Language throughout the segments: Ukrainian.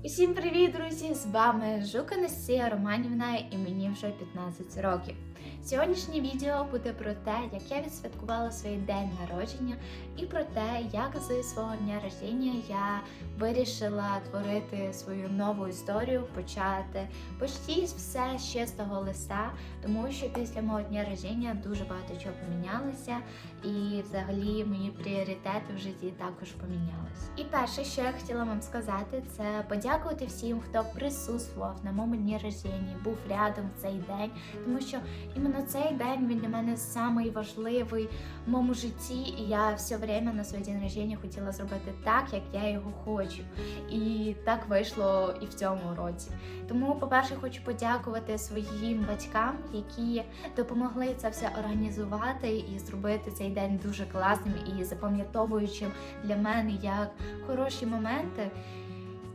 Усім привіт, друзі! З вами Жук Анастасія Романівна і мені вже 15 років. Сьогоднішнє відео буде про те, як я відсвяткувала свій день народження і про те, як з свого дня народження я вирішила творити свою нову історію, почати почти все з чистого листа, тому що після мого дня народження дуже багато чого помінялося і взагалі мої пріоритети в житті також помінялися. І перше, що я хотіла вам сказати, це подякувати всім, хто присутствував на моєму дні народження, був рядом в цей день, тому що іменно цей день він для мене самий важливий в моєму житті, і я все время на своє день народження хотіла зробити так, як я його хочу. І так вийшло і в цьому році. Тому, по-перше, хочу подякувати своїм батькам, які допомогли це все організувати і зробити цей день дуже класним і запам'ятовуючим для мене як хороші моменти.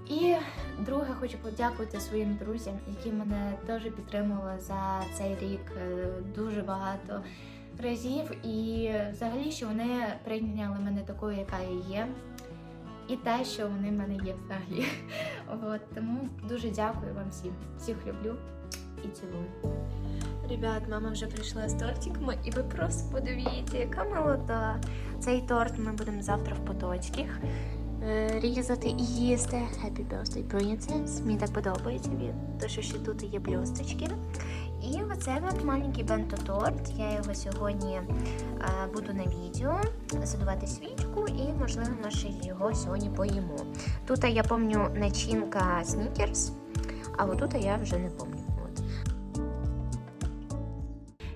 І друге, хочу подякувати своїм друзям, які мене теж підтримували за цей рік дуже багато разів. І взагалі, що вони прийняли мене такою, яка я є. І те, що вони в мене є взагалі. Тому дуже дякую вам всім. Всіх люблю і цілую. Ребят, мама вже прийшла з тортиками, і ви просто подивіться, яка молода. Цей торт ми будемо завтра в Потоцьких різати і їсти. Happy birthday, princess. Мені так подобається він, тому що ще тут є блісточки. І оце от маленький бенто-торт. Я його сьогодні буду на відео задувати свічку і, можливо, ми ще його сьогодні поїмо. Тут я пам'ятаю начинка снікерс, а отут я вже не пам'ятаю.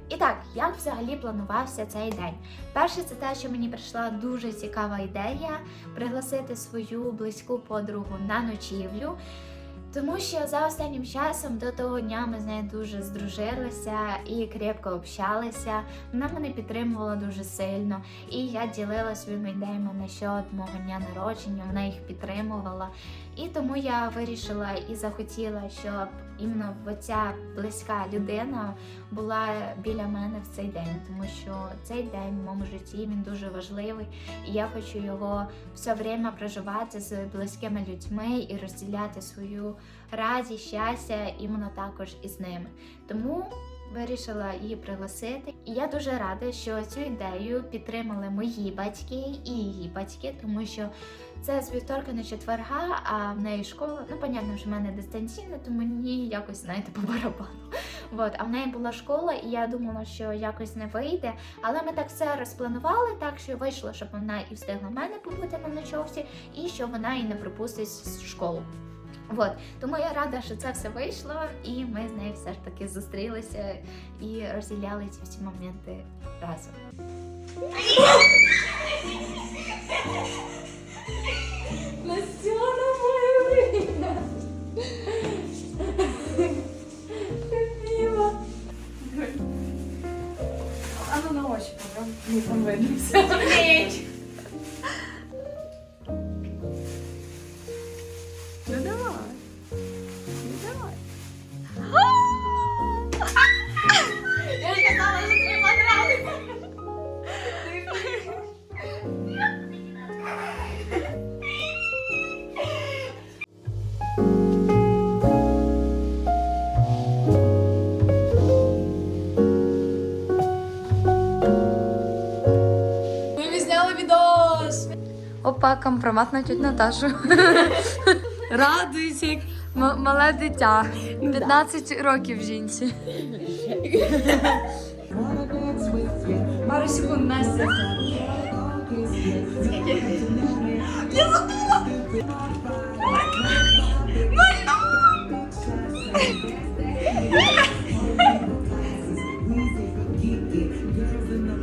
І так, як взагалі планувався цей день? Перше, це те, що мені прийшла дуже цікава ідея пригласити свою близьку подругу на ночівлю. Тому що за останнім часом до того дня ми з нею дуже здружилися і крепко общалися. Вона мене підтримувала дуже сильно. І я ділила своїми ідеями насчет мого дня народження, вона їх підтримувала. І тому я вирішила і захотіла, щоб іменно ця близька людина була біля мене в цей день. Тому що цей день в моєму житті він дуже важливий. І я хочу його все время проживати з близькими людьми і розділяти свою радість, щастя іменно також із ними. Тому вирішила її пригласити. І я дуже рада, що цю ідею підтримали мої батьки і її батьки, тому що це з вівторка на четверга, а в неї школа. Ну, понятно, що в мене дистанційно, то мені якось, знаєте, по барабану. А в неї була школа, і я думала, що якось не вийде. Але ми так все розпланували, так що вийшло, щоб вона і встигла в мене побути на ночовці, і що вона і не пропустить школу. Тому я рада, що це все вийшло, і ми з нею все ж таки зустрілися і розділяли ці всі моменти разом. Настяна моя рідна! Любима! А ну на очі попробуй. Ні, там видно все. Ну давай. Ну давай. Я ж казала, що тобі понравиться. Ми відзняли відос. Опа, компромат на тють Наташу. Радуйся, як Мале дитя. 15 років жінці. пару секунд, Настя. Я забула!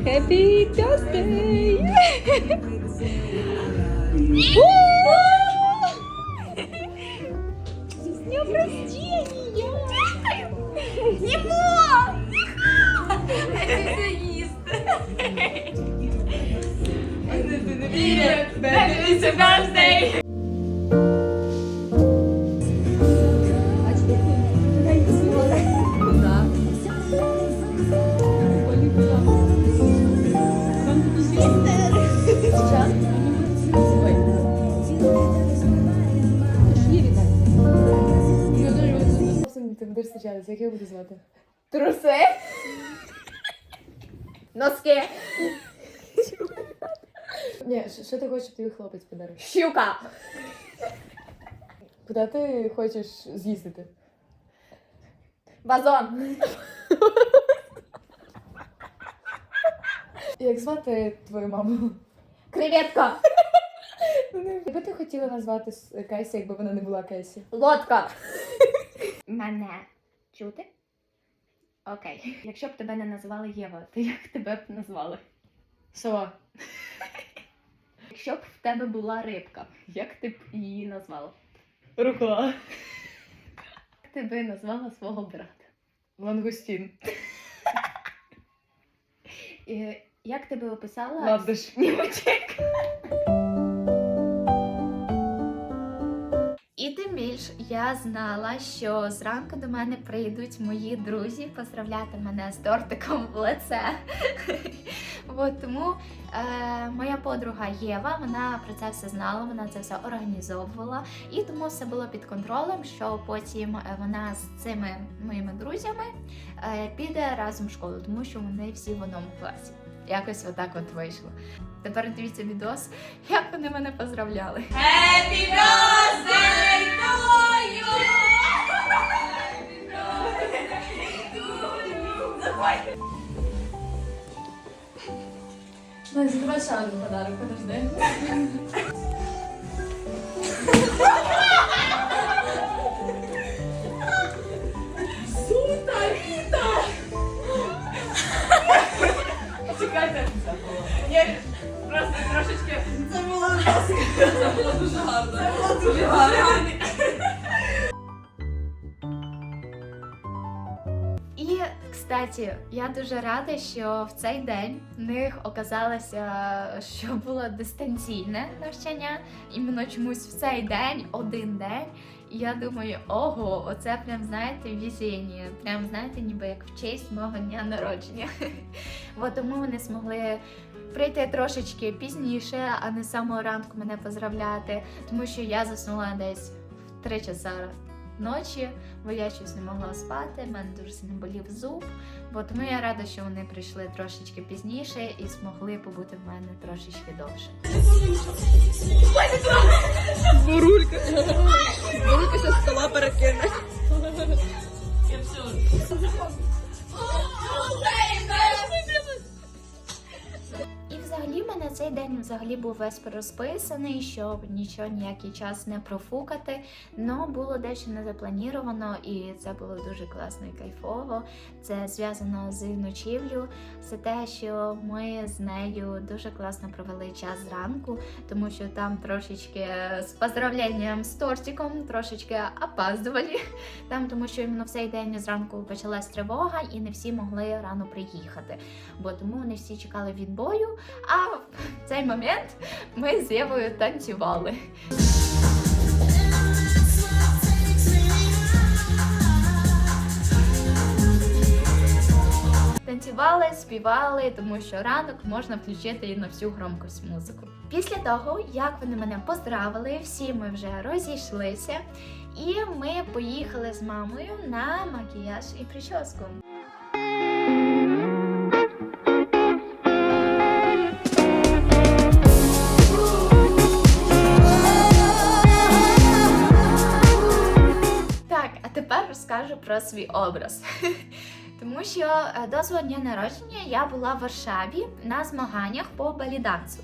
Happy birthday! С днем рождения! Ему! Это їсти! It's a birthday! Сейчас. Ой. зустрічатися, як його буду звати? Труси. Носки. Ні, що ти хочеш, щоб тобі хлопець подарив? Щука. Куди ти хочеш з'їздити? Вазон. Як звати твою маму? Креветка. Якби ти хотіла назвати Кейсі, якби вона не була Кейсі? Лодка. Мене чути? Окей. Якщо б тебе не називали Єва, то як тебе б назвали? Сова. Якщо б в тебе була рибка, як ти б її назвала? Рукола. Як ти би назвала свого брата? Лангустін. І як ти би описала... Ландиш. Снімочек. І тим більш я знала, що зранку до мене прийдуть мої друзі поздравляти мене з тортиком в лице. От тому моя подруга Єва, вона про це все знала, вона це все організовувала. І тому все було під контролем, що потім вона з цими моїми друзями піде разом в школу, тому що вони всі в одному класі. Якось отак от вийшло. Тепер дивіться відос, як вони мене поздравляли. Happy birthday to you! Настя, давай ще один подарок, подожди. Чекайте. Я просто трошечки... Це було жорстко. Це було дуже гарно. Це було дуже гарно. І, кстати, я дуже рада, що в цей день в них оказалося, що було дистанційне навчання. Іменно чомусь в цей день, один день. І я думаю, ого, оце прям, знаєте, везіння. Прям, знаєте, ніби як в честь мого дня народження. От тому вони змогли прийти трошечки пізніше, а не з самого ранку мене поздравляти. Тому що я заснула десь в 3 часа ночі, бо я щось не могла спати, в мене дуже сильно болів зуб. Бо тому я рада, що вони прийшли трошечки пізніше і змогли побути в мене трошечки довше. Бурулька. Бурулька зі стола перекине. І взагалі в мене цей день взагалі був весь розписаний, щоб нічого, ніякий час не профукати. Но було дещо не заплановано, і це було дуже класно і кайфово. Це зв'язано з ночівлею. Це те, що ми з нею дуже класно провели час зранку, тому що там трошечки з поздравленням з тортиком трошечки опаздували. Там, тому що іменно в цей день зранку почалась тривога і не всі могли рано приїхати. Бо тому вони всі чекали відбою, а в цей момент ми з Євою танцювали. Танцювали, співали, тому що ранок можна включити і на всю громкость музику. Після того, як вони мене поздравили, всі ми вже розійшлися, і ми поїхали з мамою на макіяж і прическу. Так, а тепер розкажу про свій образ. Тому що до свого дня народження я була в Варшаві на змаганнях по балідансу.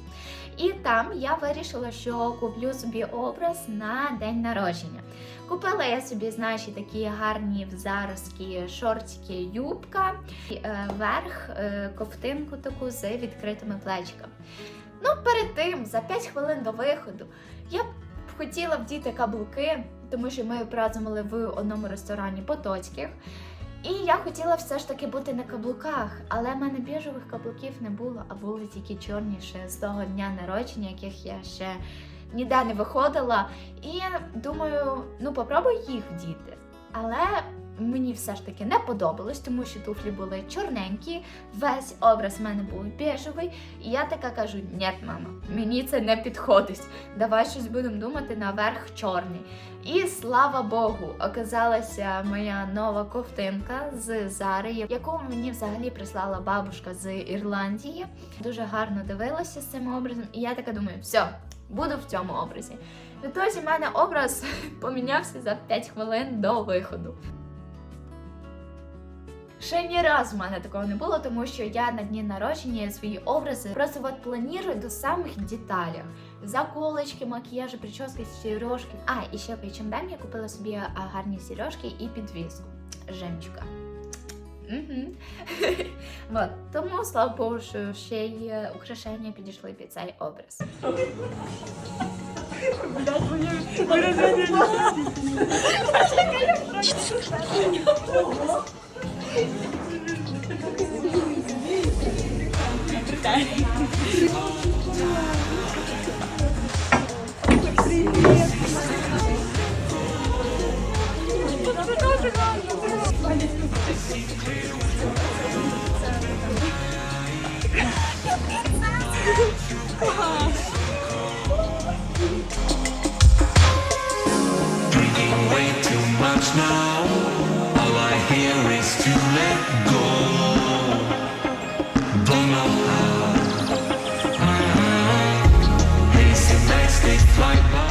І там я вирішила, що куплю собі образ на день народження. Купила я собі, значить, такі гарні в заразки шортики, юбка, верх, ковтинку таку з відкритими плечиками. Ну, перед тим, за 5 хвилин до виходу, я б хотіла вдіти каблуки, тому що ми празднували в одному ресторані Потоцьких. І я хотіла все ж таки бути на каблуках, але в мене біжевих каблуків не було, а були тільки чорні ще з того дня народження, яких я ще ніде не виходила. І думаю, ну попробуй їх вдіти. Але мені все ж таки не подобалось, тому що туфлі були чорненькі, весь образ в мене був бежевий, і я така кажу: ні, мама, мені це не підходить, давай щось будемо думати наверх чорний. І слава Богу, оказалася моя нова ковтинка з Зари, яку мені взагалі прислала бабушка з Ірландії. Дуже гарно дивилася з цим образом, і я така думаю, все, буду в цьому образі. Відтоді в мене образ помінявся за 5 хвилин до виходу. Ще ні разу в мене такого не було, тому що я на дні народження свої образи просто от планую до самих деталей. Заколочки, макіяжі, прически, сережки. І ще в H&M я купила собі гарні сережки і підвіску. Жемчуга. Вот. Тому, слава Богу, що ще й украшення підійшли під цей образ. Drinking way too much now. All I hear is to let go. Don't know how. Hazy nights they fly by.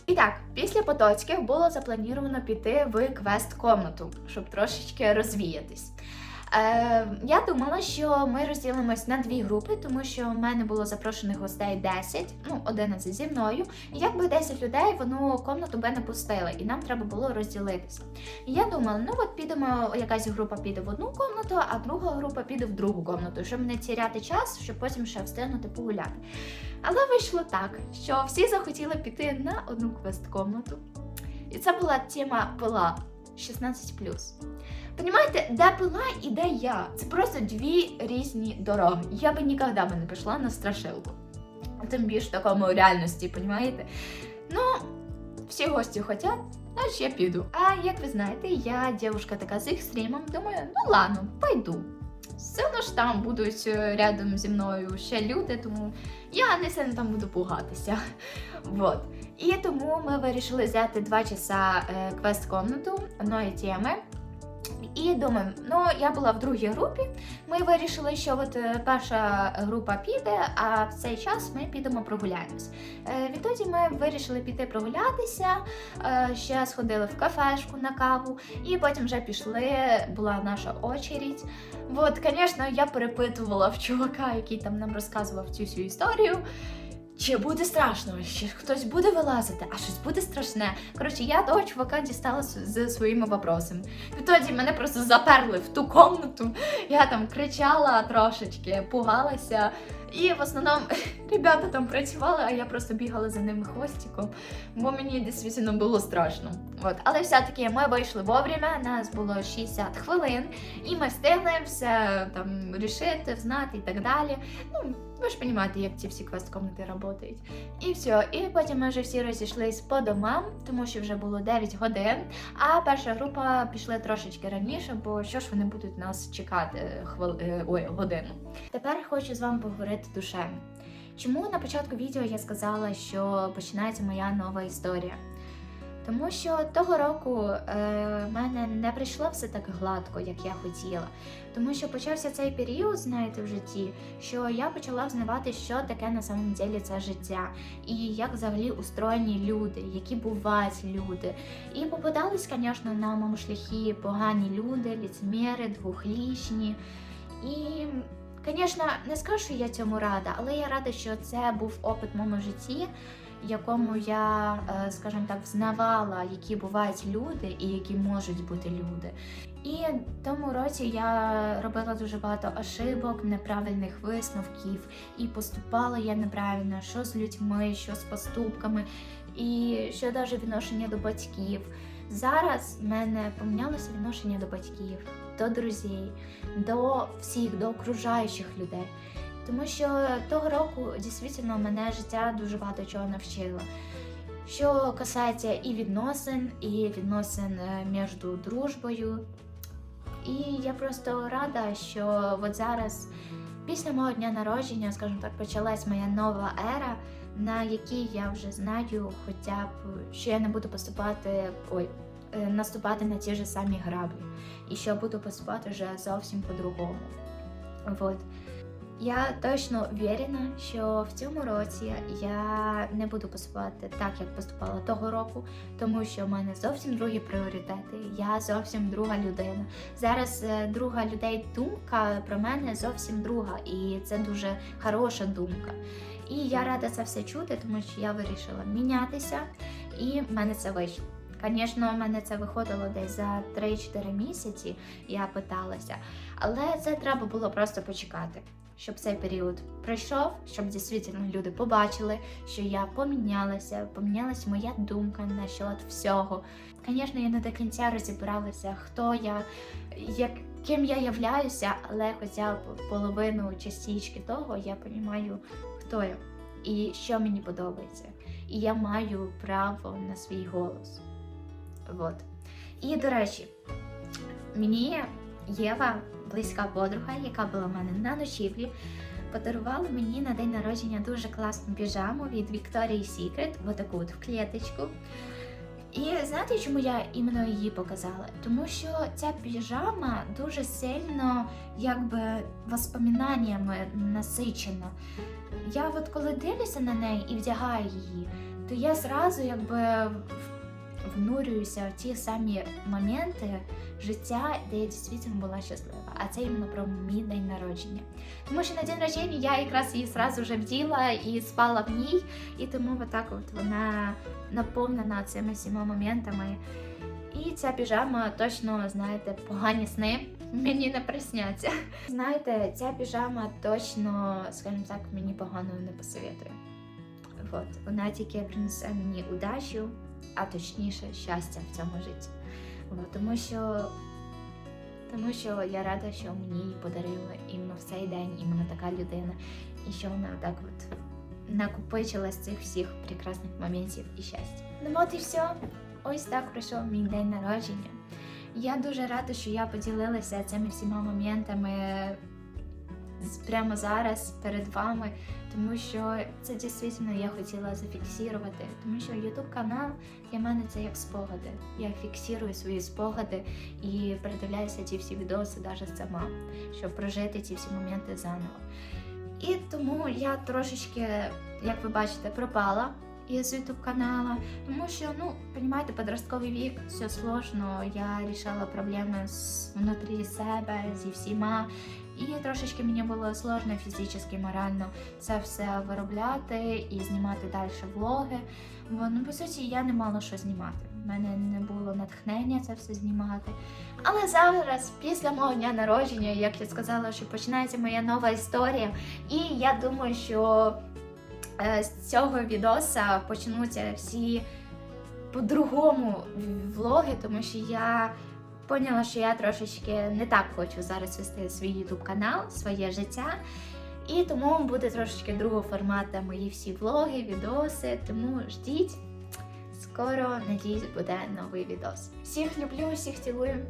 І так, після Потоцьких було заплановано піти в квест-комнату, щоб трошечки розвіятись. Я думала, що ми розділимось на 2 групи, тому що в мене було запрошених гостей 10, 11 зі мною. І якби 10 людей в одну комнату би не пустили, і нам треба було розділитися. І я думала, підемо, якась група піде в одну комнату, а друга група піде в другу комнату, щоб не тіряти час, щоб потім ще встигнути погуляти. Але вийшло так, що всі захотіли піти на одну квест-комнату. І це була тема пила 16+. Понімаєте, де пила і де я? Це просто 2 різні дороги. Я би ніколи не пішла на страшилку. Тим більше в такому реальності, понімаєте? Всі гості хочуть, значить я піду. А як ви знаєте, я дівчинка така з екстримом, думаю, ладно, пойду. Все одно ж там будуть рядом зі мною ще люди, тому я не сильно там буду пугатися. Вот. І тому ми вирішили взяти 2 часа квест-комнату одної теми. І думаю, я була в другій групі, ми вирішили, що перша група піде, а в цей час ми підемо прогуляємось. Відтоді ми вирішили піти прогулятися, ще сходили в кафешку на каву, і потім вже пішли, була наша очередь. Звісно, я перепитувала в чувака, який там нам розказував цю всю історію, чи буде страшно, чи хтось буде вилазити, а щось буде страшне. Коротше, я того чувака дістала з своїми вопросами. Відтоді мене просто заперли в ту комнату, я там кричала трошечки, пугалася. І в основному ребята там працювали, а я просто бігала за ними хвостиком, бо мені дійсно було страшно. Але все-таки ми вийшли вовремя, нас було 60 хвилин, і ми встигли все там рішити, знати і так далі. Ви ж розумієте, як ці всі квест-комнати працюють. І все, і потім ми вже всі розійшлись по домам, тому що вже було 9 годин, а перша група пішла трошечки раніше, бо що ж вони будуть нас чекати годину. Тепер хочу з вами поговорити душевно. Чому на початку відео я сказала, що починається моя нова історія? Тому що того року в мене не прийшло все так гладко, як я хотіла. Тому що почався цей період, знаєте, в житті, що я почала взнавати, що таке на самом деле це життя. І як взагалі устроєні люди, які бувають люди. І попадались, звісно, на моєму шляхі погані люди, ліцемєри, двохлічні. І, Звісно, не скажу, що я цьому рада, але я рада, що це був опит в моєму житті, в якому я, скажімо так, взнавала, які бувають люди і які можуть бути люди. І в тому році я робила дуже багато ошибок, неправильних висновків, і поступала я неправильно, що з людьми, що з поступками, і що навіть відношення до батьків. Зараз в мене помінялося відношення до батьків, до друзів, до всіх, до окружаючих людей. Тому що того року дійсно мене життя дуже багато чого навчило. Що касається і відносин між дружбою. І я просто рада, що от зараз, після мого дня народження, скажімо так, почалась моя нова ера, на якій я вже знаю хоча б, що я не буду наступати на ті ж самі граблі. І що буду поступати вже зовсім по-другому. Вот. Я точно впевнена, що в цьому році я не буду поступати так, як поступала того року, тому що в мене зовсім другі пріоритети, я зовсім друга людина. Зараз друга людей думка про мене зовсім друга, і це дуже хороша думка. І я рада це все чути, тому що я вирішила мінятися, і в мене це вийшло. Звісно, в мене це виходило десь за 3-4 місяці, я питалася, але це треба було просто почекати, щоб цей період пройшов, щоб дійсно люди побачили, що я помінялася моя думка насчет всього. Звісно, я не до кінця розібралася, хто я, ким я являюся, але хоча б половину частички того я розумію, хто я і що мені подобається. І я маю право на свій голос. Вот. І, до речі, мені Єва, близька подруга, яка була в мене на ночівлі, подарувала мені на день народження дуже класну піжаму від Victoria's Secret, отаку от в клеточку. І знаєте, чому я іменно її показала? Тому що ця піжама дуже сильно, воспоминаннями насичена. Я от коли дивлюся на неї і вдягаю її, то я зразу внурююся в ті самі моменти життя, де я дійсно була щаслива. А це іменно про мій день народження. Тому що на день народження я якраз її зразу вже вділа і спала в ній, і тому отак от вона наповнена цими всіма моментами. І ця піжама точно, знаєте, погані сни мені не присняться. Знаєте, ця піжама точно, скажімо так, мені погано не посоветує. Вот. Вона тільки принесе мені удачу, а точніше щастя в цьому житті. Вот. Тому що я рада, що мені її подарили іменно в цей день, іменно така людина. І що вона так от накопичила з цих всіх прекрасних моментів і щастя. Ну от і все. Ось так пройшов мій день народження. Я дуже рада, що я поділилася цими всіма моментами прямо зараз перед вами, тому що це дійсно я хотіла зафіксувати, тому що YouTube канал для мене це як спогади. Я фіксую свої спогади і передивляюся ці всі відоси навіть сама, щоб прожити ці всі моменти заново. І тому я трошечки, як ви бачите, пропала із YouTube канала, тому що, розумієте, подростковий вік, все сложно, я рішала проблеми внутрі себе, зі всіма, і трошечки мені було сложно фізично, морально це все виробляти і знімати далі влоги, бо, по суті, я не мала що знімати, в мене не було натхнення це все знімати. Але зараз, після мого дня народження, як я сказала, що починається моя нова історія, і я думаю, що з цього відоса почнуться всі по-другому влоги, тому що я поняла, що я трошечки не так хочу зараз вести свій YouTube канал, своє життя. І тому буде трошечки другого формату мої всі влоги, відоси, тому ждіть. Скоро, надіюсь, буде новий відос. Всіх люблю, всіх цілую.